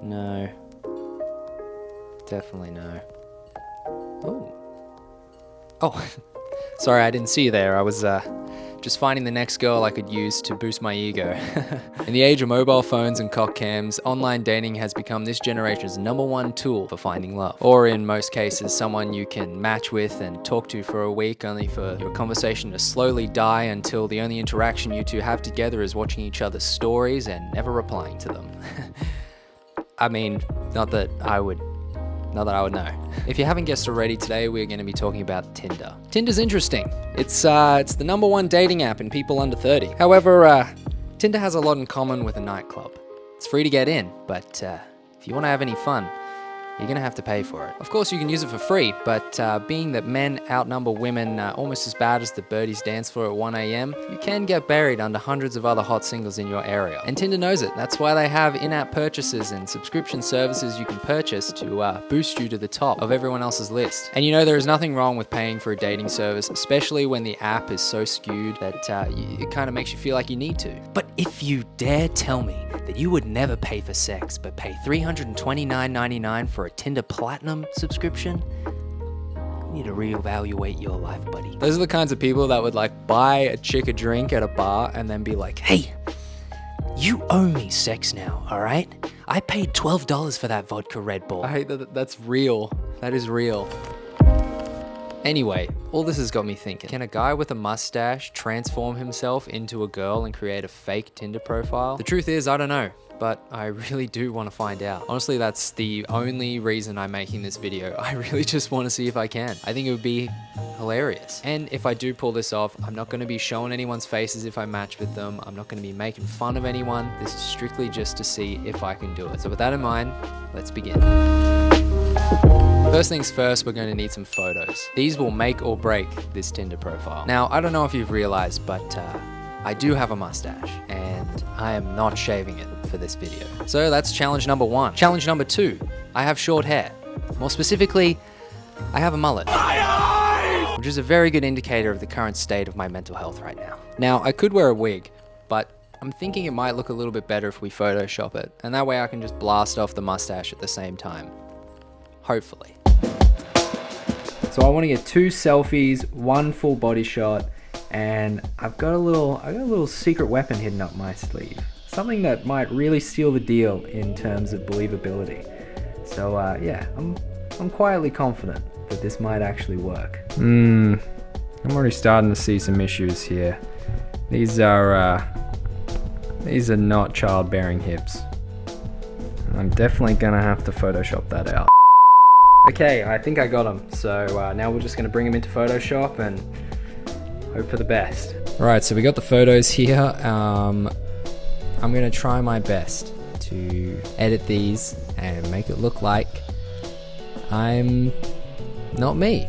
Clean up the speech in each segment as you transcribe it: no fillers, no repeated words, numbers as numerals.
No. Definitely no. Oh, sorry, I didn't see you there. I was just finding the next girl I could use to boost my ego. In the age of mobile phones and cock cams, online dating has become this generation's #1 tool for finding love. Or in most cases, someone you can match with and talk to for a week, only for your conversation to slowly die until the only interaction you two have together is watching each other's stories and never replying to them. I mean, not that I would know. If you haven't guessed already, today we're going to be talking about Tinder. Tinder's interesting. It's the #1 dating app in people under 30. However, Tinder has a lot in common with a nightclub. It's free to get in, but if you want to have any fun, you're going to have to pay for it. Of course, you can use it for free, but being that men outnumber women almost as bad as the birdies dance floor at 1 a.m., you can get buried under hundreds of other hot singles in your area. And Tinder knows it. That's why they have in-app purchases and subscription services you can purchase to boost you to the top of everyone else's list. And you know, there is nothing wrong with paying for a dating service, especially when the app is so skewed that it kind of makes you feel like you need to. But if you dare tell me that you would never pay for sex, but pay $329.99 for a Tinder Platinum subscription, you need to reevaluate your life, buddy. Those are the kinds of people that would like buy a chick a drink at a bar and then be like, hey, you owe me sex now, all right? I paid $12 for that vodka Red Bull. I hate that that's real. That is real. Anyway, all this has got me thinking, can a guy with a mustache transform himself into a girl and create a fake Tinder profile? The truth is, I don't know, but I really do want to find out. Honestly, that's the only reason I'm making this video. I really just want to see if I can. I think it would be hilarious. And if I do pull this off, I'm not going to be showing anyone's faces if I match with them. I'm not going to be making fun of anyone. This is strictly just to see if I can do it. So with that in mind, let's begin. First things first, we're going to need some photos. These will make or break this Tinder profile. Now, I don't know if you've realized, but I do have a mustache and I am not shaving it for this video. So that's challenge #1. Challenge #2, I have short hair. More specifically, I have a mullet, which is a very good indicator of the current state of my mental health right now. Now, I could wear a wig, but I'm thinking it might look a little bit better if we Photoshop it, and that way I can just blast off the mustache at the same time. Hopefully. So I want to get 2 selfies, 1 full body shot, and I've got a little secret weapon hidden up my sleeve. Something that might really seal the deal in terms of believability. So yeah, I'm quietly confident that this might actually work. I'm already starting to see some issues here. These are not childbearing hips. I'm definitely gonna have to Photoshop that out. Okay, I think I got them. So now we're just gonna bring them into Photoshop and hope for the best. All right, so we got the photos here. I'm gonna try my best to edit these and make it look like I'm not me.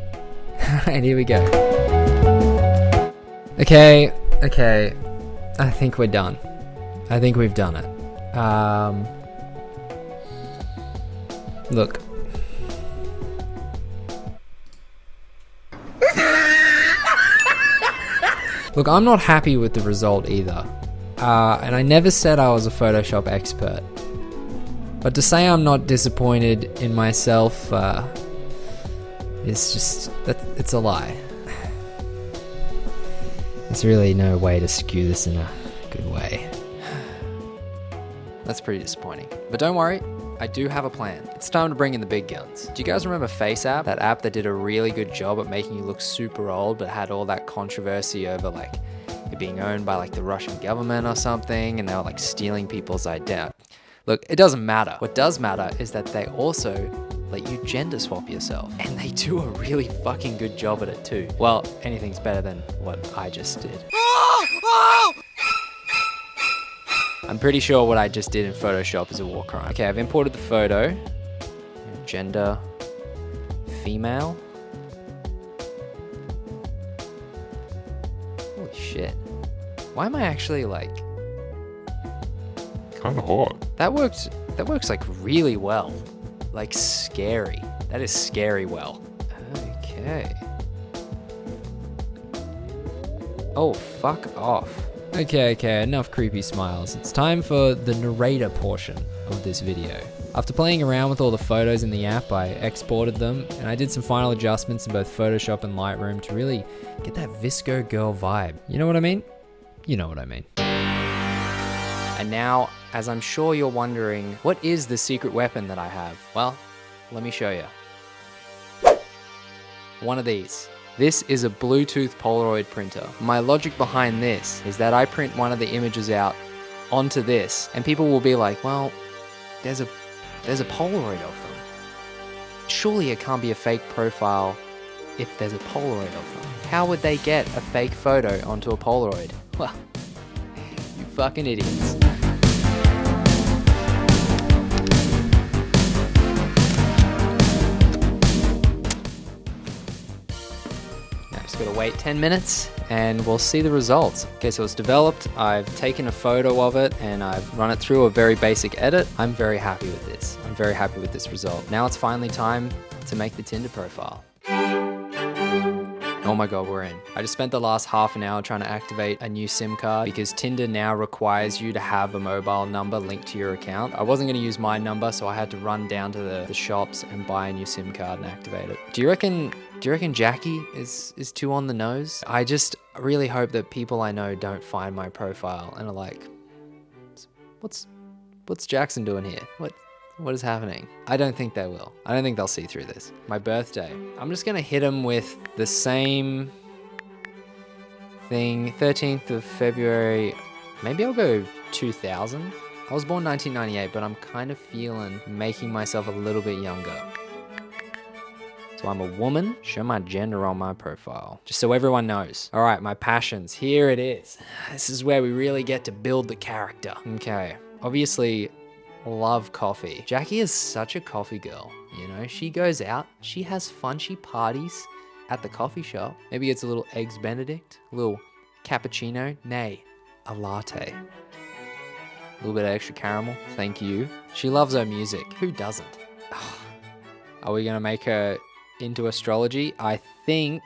And here we go. Okay, I think we're done. I think we've done it. Look. Look, I'm not happy with the result either. And I never said I was a Photoshop expert. But to say I'm not disappointed in myself, it's a lie. There's really no way to skew this in a good way. That's pretty disappointing. But don't worry, I do have a plan. It's time to bring in the big guns. Do you guys remember FaceApp? That app that did a really good job at making you look super old, but had all that controversy over like it being owned by like the Russian government or something, and they were like stealing people's identity. Look, it doesn't matter. What does matter is that they also let you gender swap yourself, and they do a really fucking good job at it too. Well, anything's better than what I just did. I'm pretty sure what I just did in Photoshop is a war crime. Okay, I've imported the photo. Gender, female. Holy shit. Why am I actually like... Kinda hot. That works like really well. Like scary. That is scary well. Okay. Oh, fuck off. Okay, enough creepy smiles. It's time for the narrator portion of this video. After playing around with all the photos in the app, I exported them and I did some final adjustments in both Photoshop and Lightroom to really get that Visco girl vibe. You know what I mean? You know what I mean. And now, as I'm sure you're wondering, what is the secret weapon that I have? Well, let me show you. One of these. This is a Bluetooth Polaroid printer. My logic behind this is that I print one of the images out onto this, and people will be like, well, there's a Polaroid of them. Surely it can't be a fake profile if there's a Polaroid of them. How would they get a fake photo onto a Polaroid? Well, you fucking idiots. Just gotta wait 10 minutes and we'll see the results. Okay, so it's developed. I've taken a photo of it and I've run it through a very basic edit. I'm very happy with this. I'm very happy with this result. Now it's finally time to make the Tinder profile. Oh my God, we're in. I just spent the last half an hour trying to activate a new SIM card because Tinder now requires you to have a mobile number linked to your account. I wasn't gonna use my number, so I had to run down to the shops and buy a new SIM card and activate it. Do you reckon Jackie is too on the nose? I just really hope that people I know don't find my profile and are like, what's Jackson doing here? What is happening? I don't think they will. I don't think they'll see through this. My birthday. I'm just gonna hit them with the same thing. 13th of February. Maybe I'll go 2000. I was born 1998, but I'm kind of feeling making myself a little bit younger. So I'm a woman. Show my gender on my profile, just so everyone knows. All right, my passions. Here it is. This is where we really get to build the character. Okay, obviously, love coffee. Jackie is such a coffee girl, you know? She goes out, she has fun, she parties at the coffee shop. Maybe it's a little Eggs Benedict, a little cappuccino, nay, a latte. A little bit of extra caramel, thank you. She loves her music, who doesn't? Are we gonna make her into astrology? I think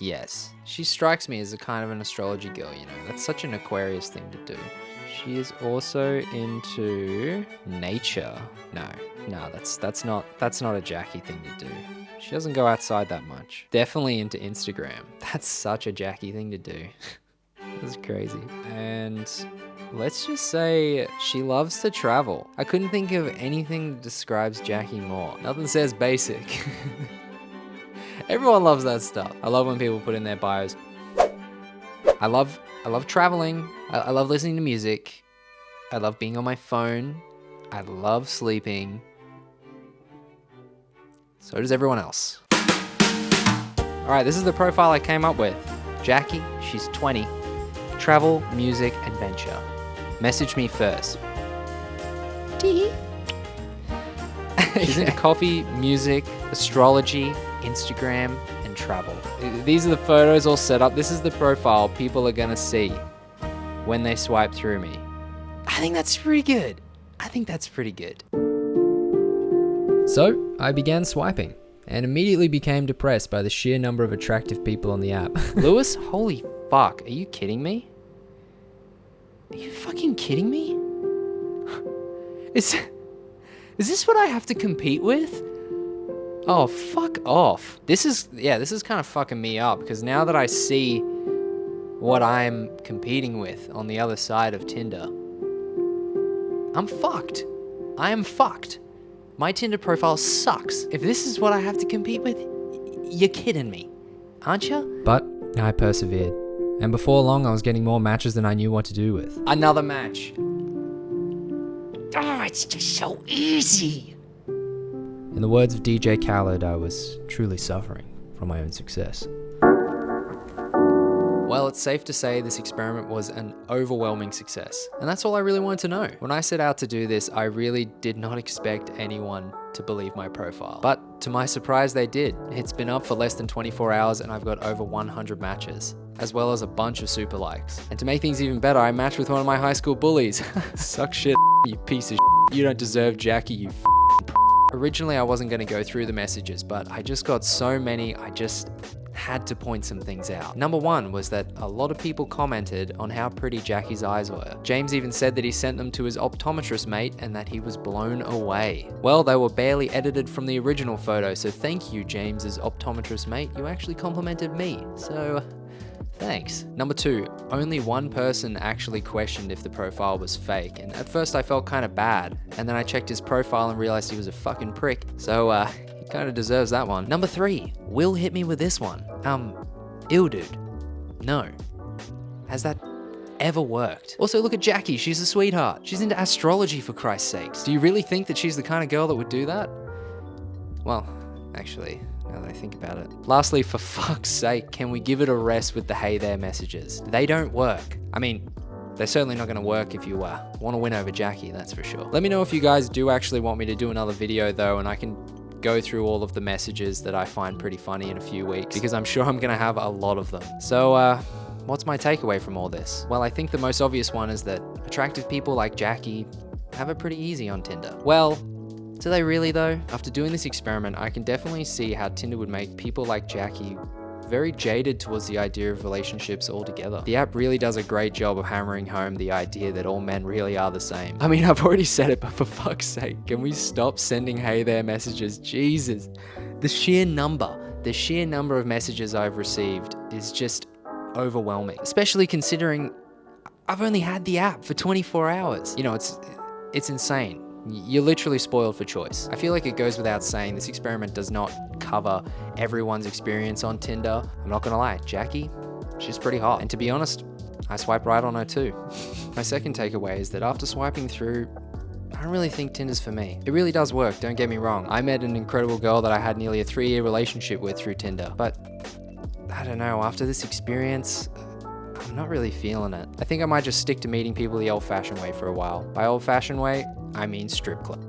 yes. She strikes me as a kind of an astrology girl, you know? That's such an Aquarius thing to do. She is also into nature. No, that's not a Jackie thing to do. She doesn't go outside that much. Definitely into Instagram. That's such a Jackie thing to do. That's crazy. And let's just say she loves to travel. I couldn't think of anything that describes Jackie more. Nothing says basic. Everyone loves that stuff. I love when people put in their bios, I love traveling. I love listening to music. I love being on my phone. I love sleeping. So does everyone else. All right, this is the profile I came up with. Jackie, she's 20. Travel, music, adventure. Message me first. She's into coffee, music, astrology, Instagram, and travel. These are the photos all set up. This is the profile people are gonna see when they swipe through me. I think that's pretty good. So I began swiping and immediately became depressed by the sheer number of attractive people on the app. Lewis, holy fuck, are you kidding me? Are you fucking kidding me? Is this what I have to compete with? Oh, fuck off. This is kind of fucking me up because now that I see what I'm competing with on the other side of Tinder, I'm fucked. I am fucked. My Tinder profile sucks. If this is what I have to compete with, you're kidding me, aren't you? But I persevered. And before long, I was getting more matches than I knew what to do with. Another match. Oh, it's just so easy. In the words of DJ Khaled, I was truly suffering from my own success. Well, it's safe to say this experiment was an overwhelming success. And that's all I really wanted to know. When I set out to do this, I really did not expect anyone to believe my profile. But to my surprise, they did. It's been up for less than 24 hours and I've got over 100 matches, as well as a bunch of super likes. And to make things even better, I matched with one of my high school bullies. Suck shit, you piece of shit. You don't deserve Jackie, you Originally, I wasn't gonna go through the messages, but I just got so many, I just had to point some things out. Number one was that a lot of people commented on how pretty Jackie's eyes were. James even said that he sent them to his optometrist mate and that he was blown away. Well, they were barely edited from the original photo, so thank you, James's optometrist mate. You actually complimented me, so thanks. Number two, only one person actually questioned if the profile was fake, and at first I felt kind of bad, and then I checked his profile and realized he was a fucking prick, so he kind of deserves that one. Number three, Will hit me with this one. Ill dude. No. Has that ever worked? Also, look at Jackie, she's a sweetheart. She's into astrology, for Christ's sakes. Do you really think that she's the kind of girl that would do that? Well, actually, now that I think about it. Lastly, for fuck's sake, can we give it a rest with the hey there messages? They don't work. I mean, they're certainly not gonna work if you want to win over Jackie, that's for sure. Let me know if you guys do actually want me to do another video though, and I can go through all of the messages that I find pretty funny in a few weeks, because I'm sure I'm gonna have a lot of them. So, what's my takeaway from all this? Well, I think the most obvious one is that attractive people like Jackie have it pretty easy on Tinder. Well, do they really though? After doing this experiment, I can definitely see how Tinder would make people like Jackie very jaded towards the idea of relationships altogether. The app really does a great job of hammering home the idea that all men really are the same. I mean, I've already said it, but for fuck's sake, can we stop sending hey there messages? Jesus. The sheer number of messages I've received is just overwhelming, especially considering I've only had the app for 24 hours. You know, it's insane. You're literally spoiled for choice. I feel like it goes without saying, this experiment does not cover everyone's experience on Tinder. I'm not gonna lie, Jackie, she's pretty hot. And to be honest, I swipe right on her too. My second takeaway is that after swiping through, I don't really think Tinder's for me. It really does work, don't get me wrong. I met an incredible girl that I had nearly a 3-year relationship with through Tinder. But I don't know, after this experience, I'm not really feeling it. I think I might just stick to meeting people the old-fashioned way for a while. By old-fashioned way, I mean strip club.